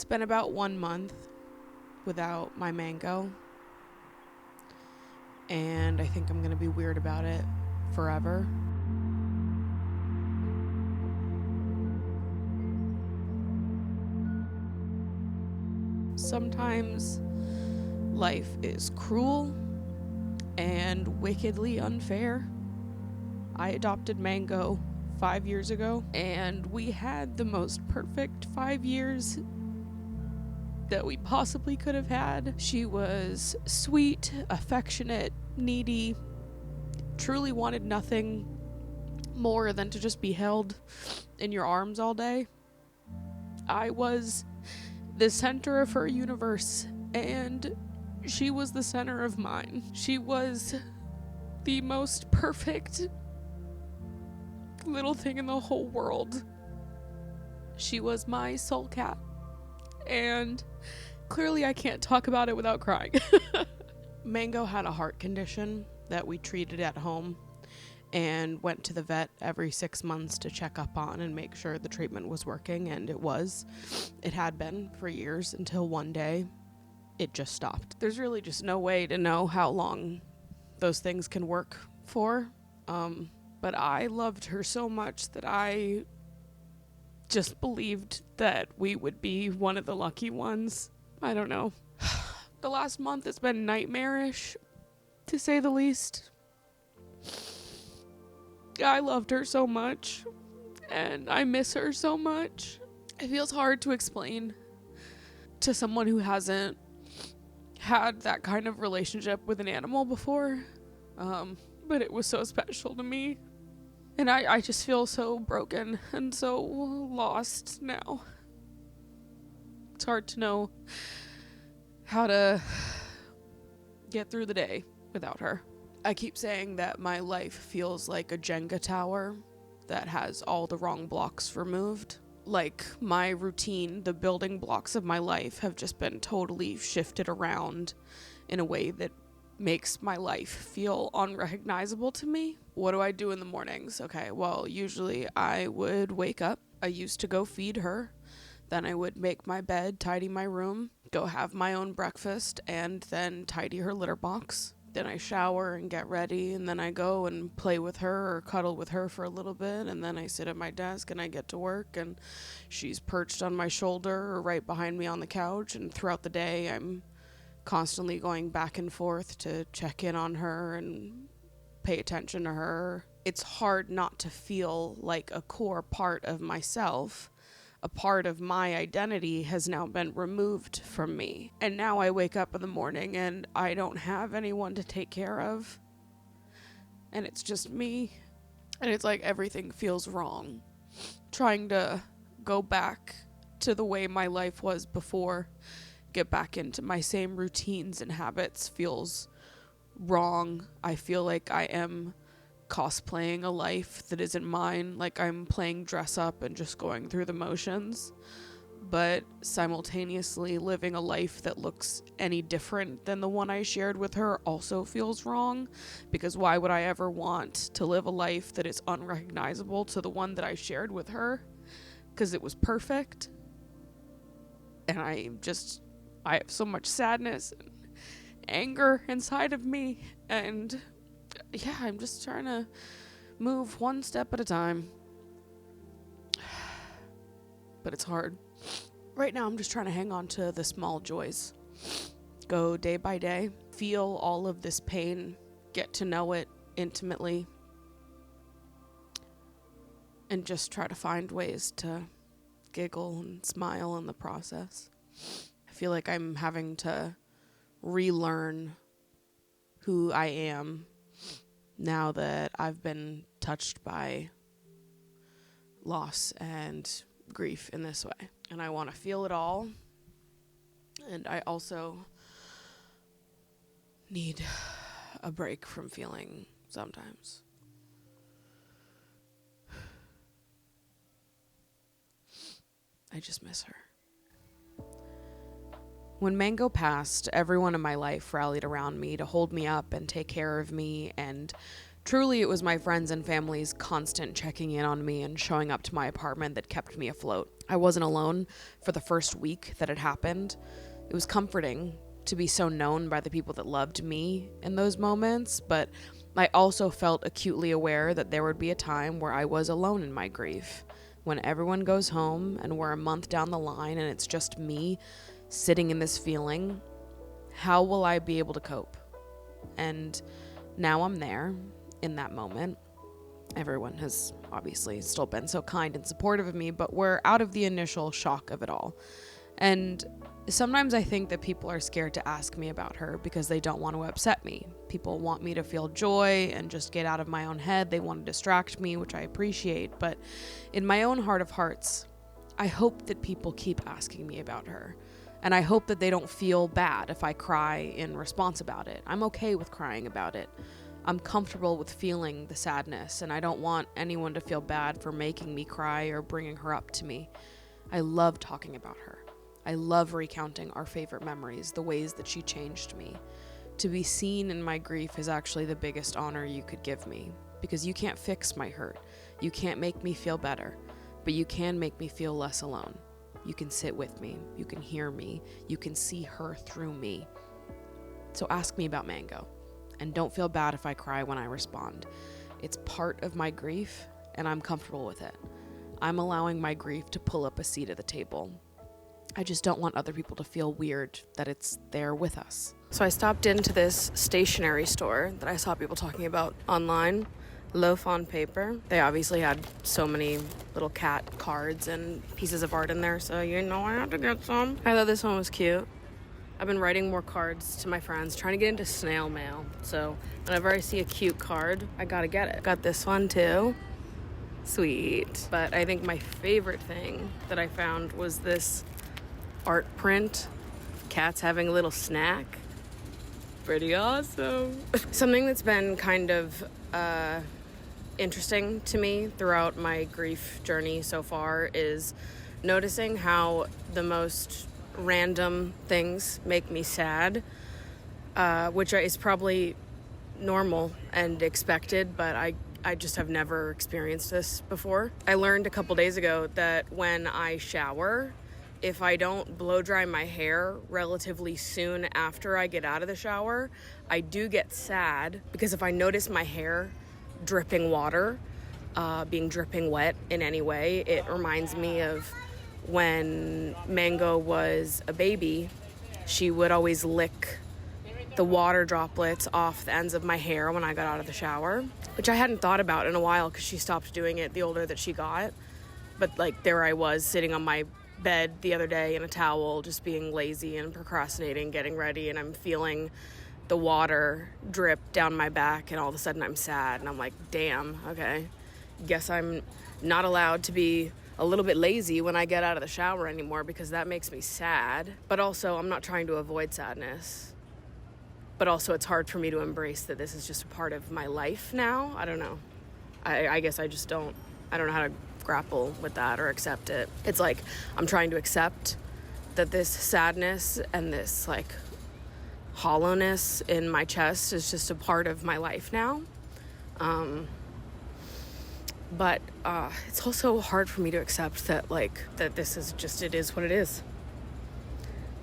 It's been about 1 month without my mango, and I think I'm gonna be weird about it forever. Sometimes life is cruel and wickedly unfair. I adopted Mango 5 years ago, and we had the most perfect 5 years that we possibly could have had. She was sweet, affectionate, needy, truly wanted nothing more than to just be held in your arms all day. I was the center of her universe, and she was the center of mine. She was the most perfect little thing in the whole world. She was my soul cat, and clearly I can't talk about it without crying. Mango had a heart condition that we treated at home and went to the vet every 6 months to check up on and make sure the treatment was working, and it was. It had been for years until one day it just stopped. There's really just no way to know how long those things can work for. But I loved her so much that I just believed that we would be one of the lucky ones. I don't know. The last month has been nightmarish, to say the least. I loved her so much, and I miss her so much. It feels hard to explain to someone who hasn't had that kind of relationship with an animal before, but it was so special to me. And I just feel so broken and so lost now. It's hard to know how to get through the day without her. I keep saying that my life feels like a Jenga tower that has all the wrong blocks removed. Like, my routine, the building blocks of my life have just been totally shifted around in a way that makes my life feel unrecognizable to me. What do I do in the mornings? Okay, well, usually I would wake up. I used to go feed her. Then I would make my bed, tidy my room, go have my own breakfast, and then tidy her litter box. Then I shower and get ready, and then I go and play with her or cuddle with her for a little bit, and then I sit at my desk and I get to work, and she's perched on my shoulder or right behind me on the couch, and throughout the day I'm constantly going back and forth to check in on her and pay attention to her. It's hard not to feel like a core part of myself, a part of my identity, has now been removed from me. And now I wake up in the morning and I don't have anyone to take care of. And it's just me. And it's like everything feels wrong. Trying to go back to the way my life was before, get back into my same routines and habits, feels wrong. I feel like I am cosplaying a life that isn't mine, like I'm playing dress up and just going through the motions, but simultaneously living a life that looks any different than the one I shared with her also feels wrong, because why would I ever want to live a life that is unrecognizable to the one that I shared with her? Because it was perfect. And I have so much sadness and anger inside of me, and yeah, I'm just trying to move one step at a time. But it's hard. Right now I'm just trying to hang on to the small joys. Go day by day, feel all of this pain, get to know it intimately, and just try to find ways to giggle and smile in the process. I feel like I'm having to relearn who I am now that I've been touched by loss and grief in this way. And I want to feel it all. And I also need a break from feeling sometimes. I just miss her. When Mango passed, everyone in my life rallied around me to hold me up and take care of me and Truly, it was my friends and family's constant checking in on me and showing up to my apartment that kept me afloat. I wasn't alone for the first week that it happened. It was comforting to be so known by the people that loved me in those moments, but I also felt acutely aware that there would be a time where I was alone in my grief. When everyone goes home and we're a month down the line and it's just me sitting in this feeling, how will I be able to cope? And now I'm there in that moment. Everyone has obviously still been so kind and supportive of me, but we're out of the initial shock of it all. And sometimes I think that people are scared to ask me about her because they don't want to upset me. People want me to feel joy and just get out of my own head. They want to distract me, which I appreciate. But in my own heart of hearts, I hope that people keep asking me about her. And I hope that they don't feel bad if I cry in response about it. I'm okay with crying about it. I'm comfortable with feeling the sadness, and I don't want anyone to feel bad for making me cry or bringing her up to me. I love talking about her. I love recounting our favorite memories, the ways that she changed me. To be seen in my grief is actually the biggest honor you could give me, because you can't fix my hurt. You can't make me feel better, but you can make me feel less alone. You can sit with me. You can hear me. You can see her through me. So ask me about Mango. And don't feel bad if I cry when I respond. It's part of my grief, and I'm comfortable with it. I'm allowing my grief to pull up a seat at the table. I just don't want other people to feel weird that it's there with us. So I stopped into this stationery store that I saw people talking about online, Loaf on Paper. They obviously had so many little cat cards and pieces of art in there, so you know I had to get some. I thought this one was cute. I've been writing more cards to my friends, trying to get into snail mail. So whenever I see a cute card, I gotta get it. Got this one too. Sweet. But I think my favorite thing that I found was this art print. Cats having a little snack. Pretty awesome. Something that's been kind of interesting to me throughout my grief journey so far is noticing how the most random things make me sad, which is probably normal and expected, but I just have never experienced this before. I learned a couple days ago that when I shower, if I don't blow dry my hair relatively soon after I get out of the shower, I do get sad, because if I notice my hair dripping water, being dripping wet in any way, it reminds me of when Mango was a baby. She would always lick the water droplets off the ends of my hair when I got out of the shower, which I hadn't thought about in a while because she stopped doing it the older that she got. But like, there I was sitting on my bed the other day in a towel, just being lazy and procrastinating, getting ready, and I'm feeling the water drip down my back, and all of a sudden I'm sad, and I'm like, damn, okay, guess I'm not allowed to be a little bit lazy when I get out of the shower anymore, because that makes me sad. But also, I'm not trying to avoid sadness. But also, it's hard for me to embrace that this is just a part of my life now. I don't know. I guess I don't know how to grapple with that or accept it. It's like I'm trying to accept that this sadness and this like hollowness in my chest is just a part of my life now. But it's also hard for me to accept that that this is just, it is what it is.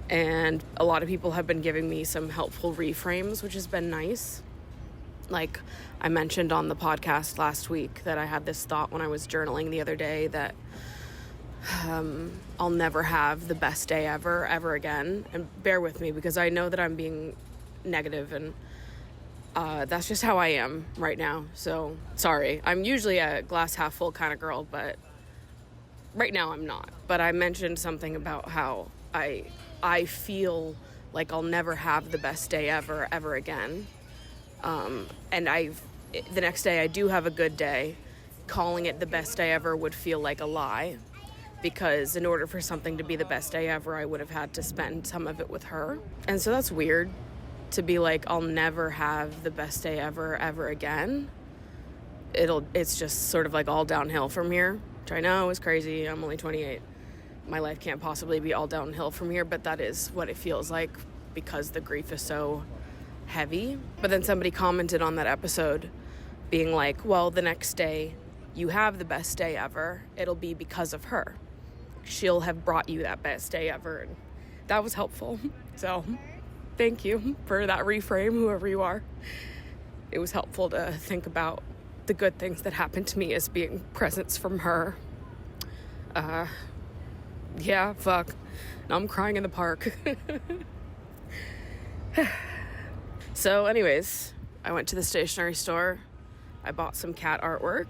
And a lot of people have been giving me some helpful reframes, which has been nice. Like I mentioned on the podcast last week that I had this thought when I was journaling the other day that I'll never have the best day ever again. And bear with me, because I know that I'm being negative, and that's just how I am right now. So sorry. I'm usually a glass half full kind of girl, but right now I'm not. But I mentioned something about how I feel like I'll never have the best day ever again. And the next day I do have a good day. Calling it the best day ever would feel like a lie, because in order for something to be the best day ever, I would have had to spend some of it with her. And so that's weird to be like, I'll never have the best day ever again. It's just sort of like all downhill from here, which I know is crazy. I'm only 28. My life can't possibly be all downhill from here, but that is what it feels like because the grief is so heavy. But then somebody commented on that episode being like, well, the next day you have the best day ever, it'll be because of her. She'll have brought you that best day ever. And that was helpful. So thank you for that reframe, whoever you are. It was helpful to think about the good things that happened to me as being presents from her. Yeah, fuck. Now I'm crying in the park. So anyways, I went to the stationery store. I bought some cat artwork.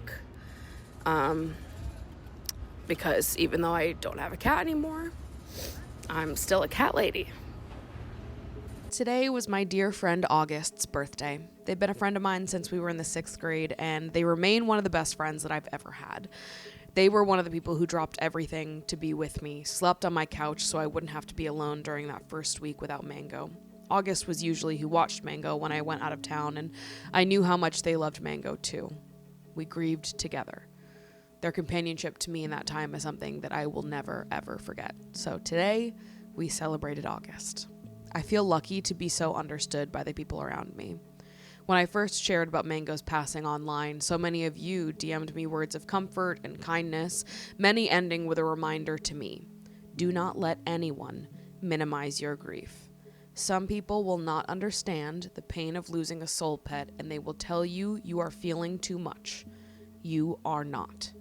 Because even though I don't have a cat anymore, I'm still a cat lady. Today was my dear friend August's birthday. They've been a friend of mine since we were in the 6th grade, and they remain one of the best friends that I've ever had. They were one of the people who dropped everything to be with me, slept on my couch so I wouldn't have to be alone during that first week without Mango. August was usually who watched Mango when I went out of town, and I knew how much they loved Mango too. We grieved together. Their companionship to me in that time is something that I will never, ever forget. So today, we celebrated August. I feel lucky to be so understood by the people around me. When I first shared about Mango's passing online, so many of you DM'd me words of comfort and kindness, many ending with a reminder to me: do not let anyone minimize your grief. Some people will not understand the pain of losing a soul pet, and they will tell you you are feeling too much. You are not.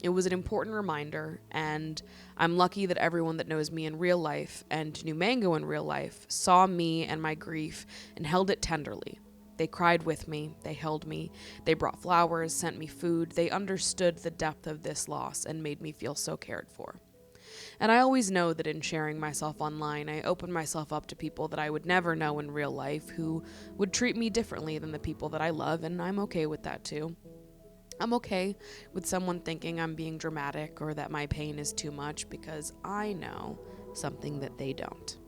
It was an important reminder, and I'm lucky that everyone that knows me in real life and knew Mango in real life saw me and my grief and held it tenderly. They cried with me, they held me, they brought flowers, sent me food, they understood the depth of this loss and made me feel so cared for. And I always know that in sharing myself online, I open myself up to people that I would never know in real life who would treat me differently than the people that I love, and I'm okay with that too. I'm okay with someone thinking I'm being dramatic or that my pain is too much, because I know something that they don't,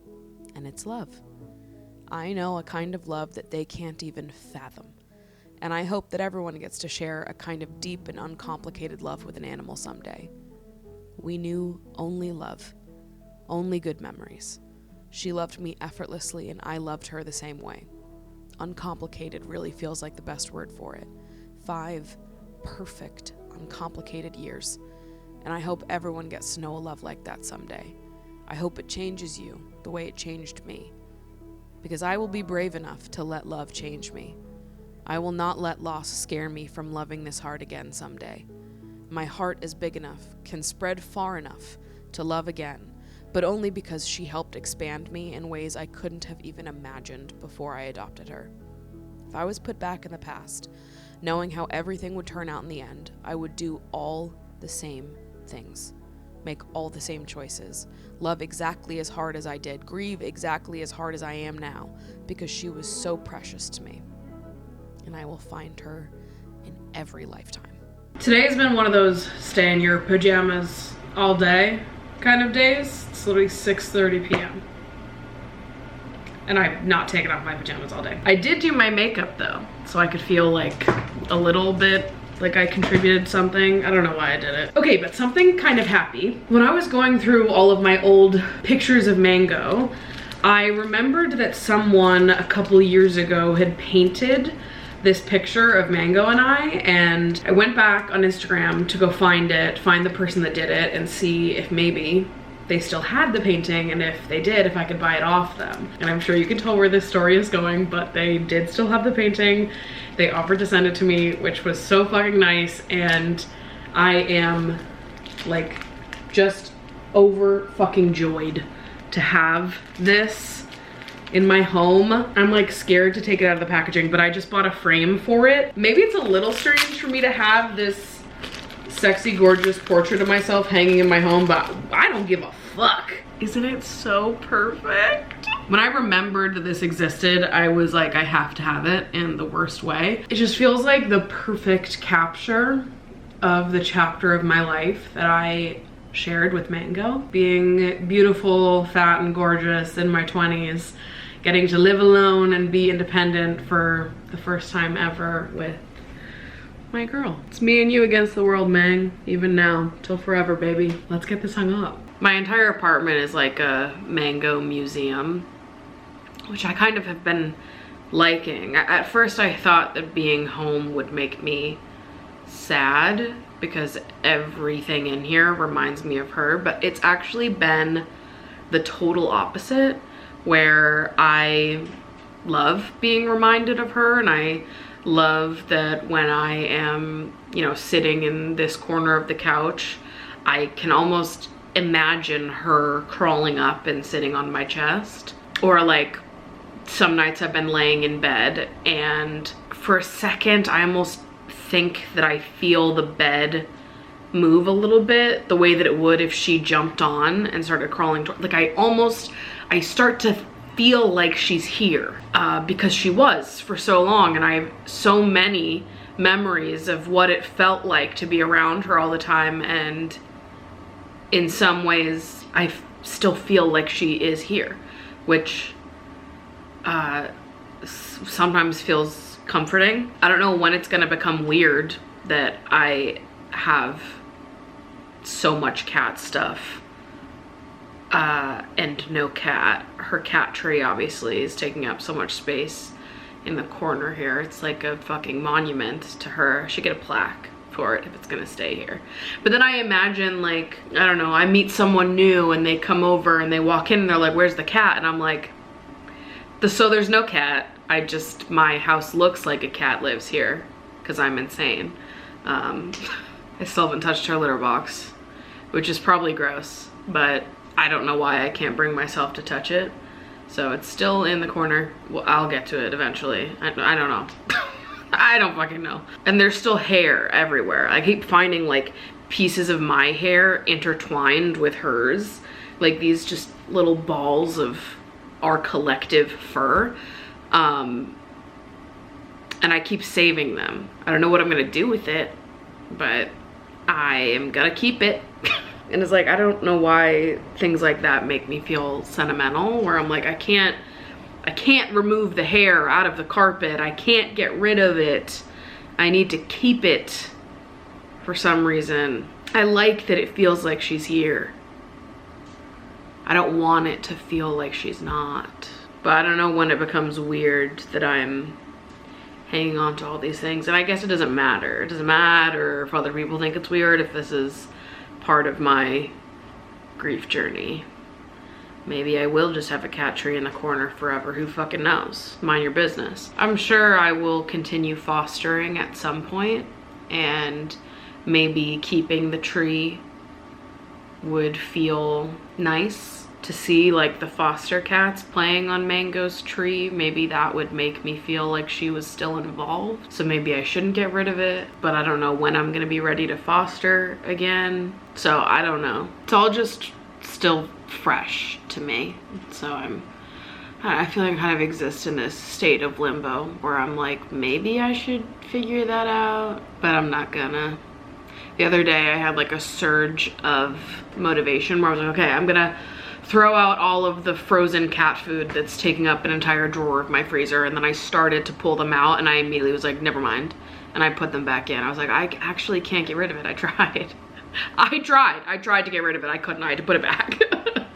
and it's love. I know a kind of love that they can't even fathom, and I hope that everyone gets to share a kind of deep and uncomplicated love with an animal someday. We knew only love, only good memories. She loved me effortlessly, and I loved her the same way. Uncomplicated really feels like the best word for it. 5 perfect, uncomplicated years, and I hope everyone gets to know a love like that someday. I hope it changes you the way it changed me, because I will be brave enough to let love change me. I will not let loss scare me from loving this heart again someday. My heart is big enough, can spread far enough to love again, but only because she helped expand me in ways I couldn't have even imagined before I adopted her. If I was put back in the past, knowing how everything would turn out in the end, I would do all the same things, make all the same choices, love exactly as hard as I did, grieve exactly as hard as I am now, because she was so precious to me. And I will find her in every lifetime. Today has been one of those stay in your pajamas all day kind of days. It's literally 6:30 p.m. and I've not taken off my pajamas all day. I did do my makeup though, so I could feel like a little bit like I contributed something. I don't know why I did it. Okay, but something kind of happy. When I was going through all of my old pictures of Mango, I remembered that someone a couple years ago had painted this picture of Mango and I went back on Instagram to go find it, find the person that did it, and see if maybe they still had the painting, and if they did, if I could buy it off them. And I'm sure you can tell where this story is going, but they did still have the painting. They offered to send it to me, which was so fucking nice, and I am like just over fucking joyed to have this in my home. I'm like scared to take it out of the packaging, but I just bought a frame for it. Maybe it's a little strange for me to have this sexy, gorgeous portrait of myself hanging in my home, but I don't give a fuck. Isn't it so perfect? When I remembered that this existed, I was like, I have to have it in the worst way. It just feels like the perfect capture of the chapter of my life that I shared with Mango. Being beautiful, fat, and gorgeous in my 20s, getting to live alone and be independent for the first time ever with my girl. It's me and you against the world, Mang. Even now, till forever, baby. Let's get this hung up. My entire apartment is like a Mango museum, which I kind of have been liking. At first I thought that being home would make me sad because everything in here reminds me of her, but it's actually been the total opposite, where I love being reminded of her, and I love that when I am, you know, sitting in this corner of the couch, I can almost imagine her crawling up and sitting on my chest. Or like some nights I've been laying in bed and for a second I almost think that I feel the bed move a little bit the way that it would if she jumped on and started crawling toward, like I start to feel like she's here because she was for so long, and I have so many memories of what it felt like to be around her all the time, and in some ways I still feel like she is here, which sometimes feels comforting. I don't know when it's gonna become weird that I have so much cat stuff and no cat. Her cat tree obviously is taking up so much space in the corner here. It's like a fucking monument to her. I should get a plaque for it if it's gonna stay here. But then I imagine, like, I don't know, I meet someone new and they come over and they walk in and they're like, where's the cat? And I'm like, so there's no cat. My house looks like a cat lives here because I'm insane. I still haven't touched her litter box, which is probably gross, but I don't know why I can't bring myself to touch it. So it's still in the corner. Well, I'll get to it eventually. I don't know. I don't fucking know. And there's still hair everywhere. I keep finding like pieces of my hair intertwined with hers. Like these just little balls of our collective fur. And I keep saving them. I don't know what I'm gonna do with it, but I am gonna keep it. And it's like, I don't know why things like that make me feel sentimental, where I'm like, I can't remove the hair out of the carpet. I can't get rid of it. I need to keep it for some reason. I like that it feels like she's here. I don't want it to feel like she's not. But I don't know when it becomes weird that I'm hanging on to all these things. And I guess it doesn't matter. It doesn't matter if other people think it's weird, if this is part of my grief journey. Maybe I will just have a cat tree in the corner forever. Who fucking knows? Mind your business. I'm sure I will continue fostering at some point, and maybe keeping the tree would feel nice to see, like the foster cats playing on Mango's tree. Maybe that would make me feel like she was still involved. So maybe I shouldn't get rid of it, but I don't know when I'm gonna be ready to foster again. So I don't know. It's all just still fresh to me. So I feel like I kind of exist in this state of limbo where I'm like, maybe I should figure that out, but I'm not gonna. The other day I had like a surge of motivation where I was like, okay, I'm gonna throw out all of the frozen cat food that's taking up an entire drawer of my freezer. And then I started to pull them out and I immediately was like, never mind. And I put them back in. I was like, I actually can't get rid of it. I tried. I tried to get rid of it. I couldn't. I had to put it back.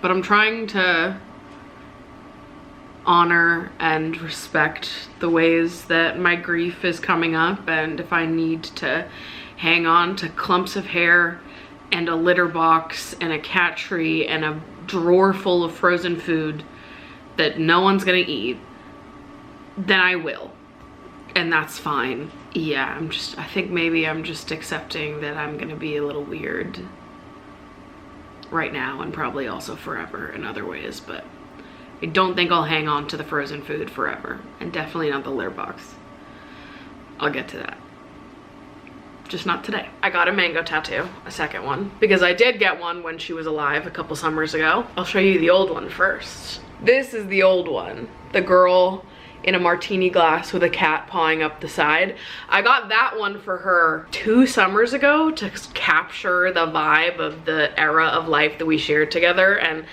But I'm trying to honor and respect the ways that my grief is coming up. And if I need to hang on to clumps of hair and a litter box and a cat tree and a drawer full of frozen food that no one's gonna eat, then I will. And that's fine. Yeah, I think maybe I'm just accepting that I'm gonna be a little weird right now and probably also forever in other ways, but I don't think I'll hang on to the frozen food forever, and definitely not the litter box. I'll get to that. Just not today. I got a mango tattoo, a second one, because I did get one when she was alive a couple summers ago. I'll show you the old one first. This is the old one. The girl in a martini glass with a cat pawing up the side. I got that one for her 2 summers ago to capture the vibe of the era of life that we shared together. And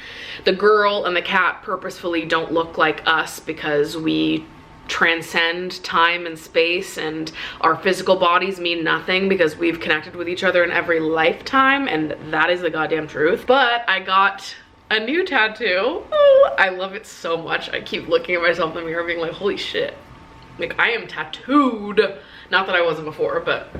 the girl and the cat purposefully don't look like us because we transcend time and space, and our physical bodies mean nothing because we've connected with each other in every lifetime, and that is the goddamn truth. But I got a new tattoo. Oh, I love it so much. I keep looking at myself in the mirror being like, holy shit. Like, I am tattooed. Not that I wasn't before, but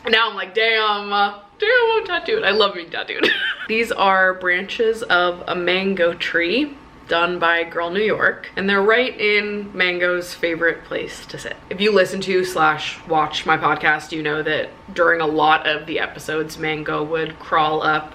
now I'm like, damn, I'm tattooed. I love being tattooed. These are branches of a mango tree done by Girl New York, and they're right in Mango's favorite place to sit. If you listen to / watch my podcast, you know that during a lot of the episodes, Mango would crawl up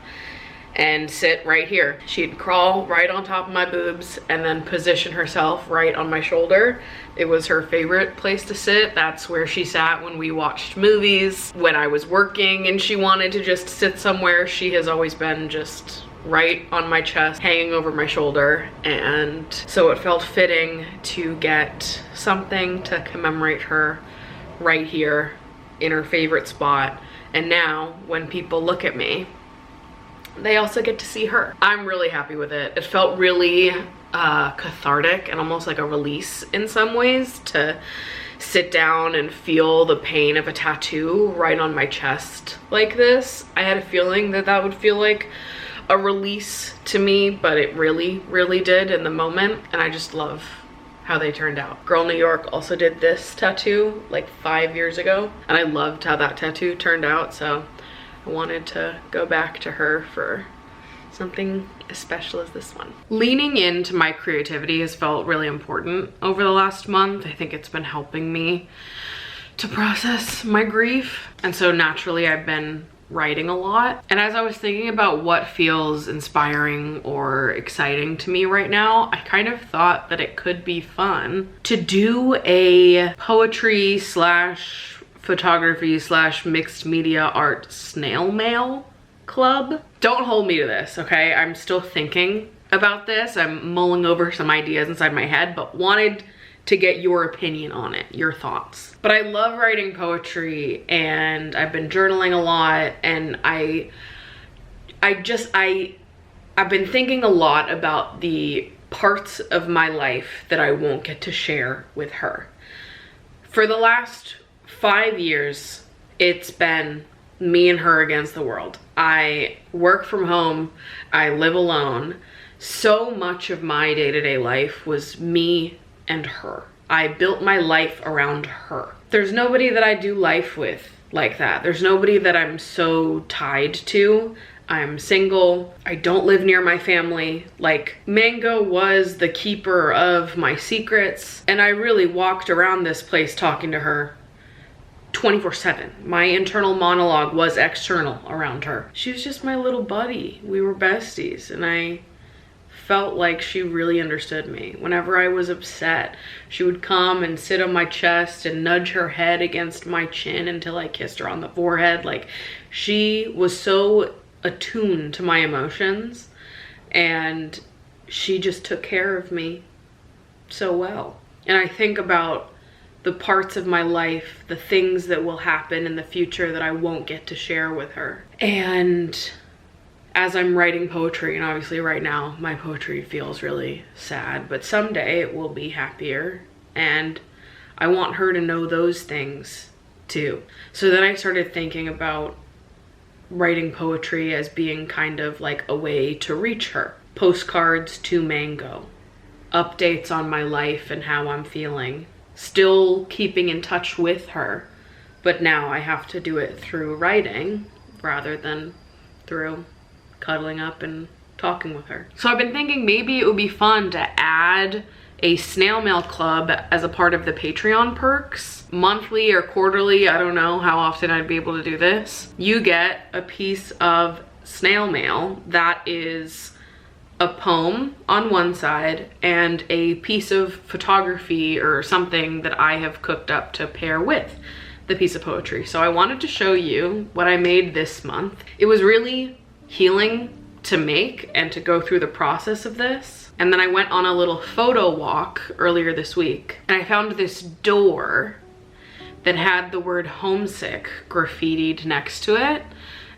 and sit right here. She'd crawl right on top of my boobs and then position herself right on my shoulder. It was her favorite place to sit. That's where she sat when we watched movies. When I was working and she wanted to just sit somewhere, she has always been just right on my chest, hanging over my shoulder. And so it felt fitting to get something to commemorate her right here in her favorite spot. And now when people look at me, they also get to see her. I'm really happy with it. It felt really cathartic and almost like a release in some ways to sit down and feel the pain of a tattoo right on my chest like this. I had a feeling that that would feel like a release to me, but it really did in the moment, and I just love how they turned out. Girl New York also did this tattoo like 5 years ago, and I loved how that tattoo turned out, so I wanted to go back to her for something as special as this one. Leaning into my creativity has felt really important over the last month. I think it's been helping me to process my grief, and so naturally I've been writing a lot. And as I was thinking about what feels inspiring or exciting to me right now, I kind of thought that it could be fun to do a poetry / photography / mixed media art snail mail club. Don't hold me to this, okay? I'm still thinking about this. I'm mulling over some ideas inside my head, but wanted to get your opinion on it, your thoughts. But I love writing poetry, and I've been journaling a lot, and I've been thinking a lot about the parts of my life that I won't get to share with her. For the last 5 years, it's been me and her against the world. I work from home, I live alone. So much of my day-to-day life was me and her. I built my life around her. There's nobody that I do life with like that. There's nobody that I'm so tied to. I'm single. I don't live near my family. Like, Mango was the keeper of my secrets, and I really walked around this place talking to her 24/7. My internal monologue was external around her. She was just my little buddy. We were besties, and I felt like she really understood me. Whenever I was upset, she would come and sit on my chest and nudge her head against my chin until I kissed her on the forehead. Like, she was so attuned to my emotions, and she just took care of me so well. And I think about the parts of my life, the things that will happen in the future that I won't get to share with her. And as I'm writing poetry, and obviously right now my poetry feels really sad, but someday it will be happier, and I want her to know those things too. So then I started thinking about writing poetry as being kind of like a way to reach her. Postcards to Mango, updates on my life and how I'm feeling, still keeping in touch with her, but now I have to do it through writing rather than through cuddling up and talking with her. So I've been thinking maybe it would be fun to add a snail mail club as a part of the Patreon perks. Monthly or quarterly, I don't know how often I'd be able to do this. You get a piece of snail mail that is a poem on one side and a piece of photography or something that I have cooked up to pair with the piece of poetry. So I wanted to show you what I made this month. It was really healing to make and to go through the process of this. And then I went on a little photo walk earlier this week, and I found this door that had the word homesick graffitied next to it.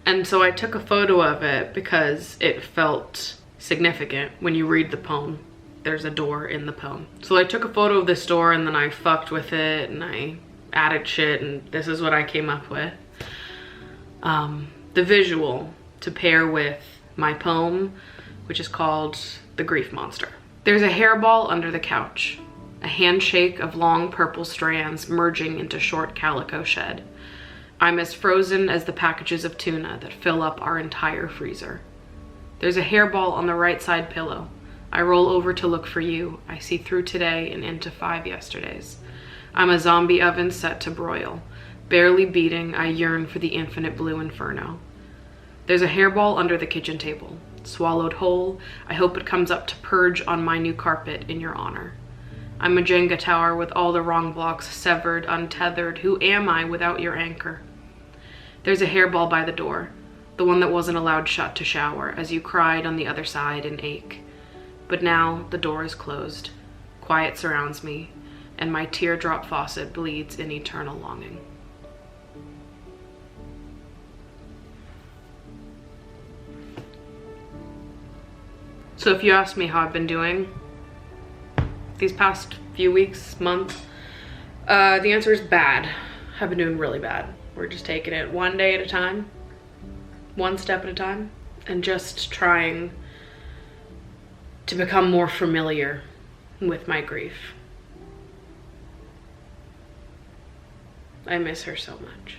And so I took a photo of it because it felt significant. When you read the poem, there's a door in the poem. So I took a photo of this door, and then I fucked with it and I added shit, and this is what I came up with. The visual to pair with my poem, which is called The Grief Monster. There's a hairball under the couch, a handshake of long purple strands merging into short calico shed. I'm as frozen as the packages of tuna that fill up our entire freezer. There's a hairball on the right side pillow. I roll over to look for you. I see through today and into 5 yesterdays. I'm a zombie oven set to broil. Barely beating, I yearn for the infinite blue inferno. There's a hairball under the kitchen table. Swallowed whole, I hope it comes up to purge on my new carpet in your honor. I'm a Jenga tower with all the wrong blocks severed, untethered. Who am I without your anchor? There's a hairball by the door, the one that wasn't allowed shut to shower, as you cried on the other side in ache. But now the door is closed. Quiet surrounds me, and my teardrop faucet bleeds in eternal longing. So if you ask me how I've been doing these past few weeks, month, the answer is bad. I've been doing really bad. We're just taking it one day at a time, one step at a time, and just trying to become more familiar with my grief. I miss her so much.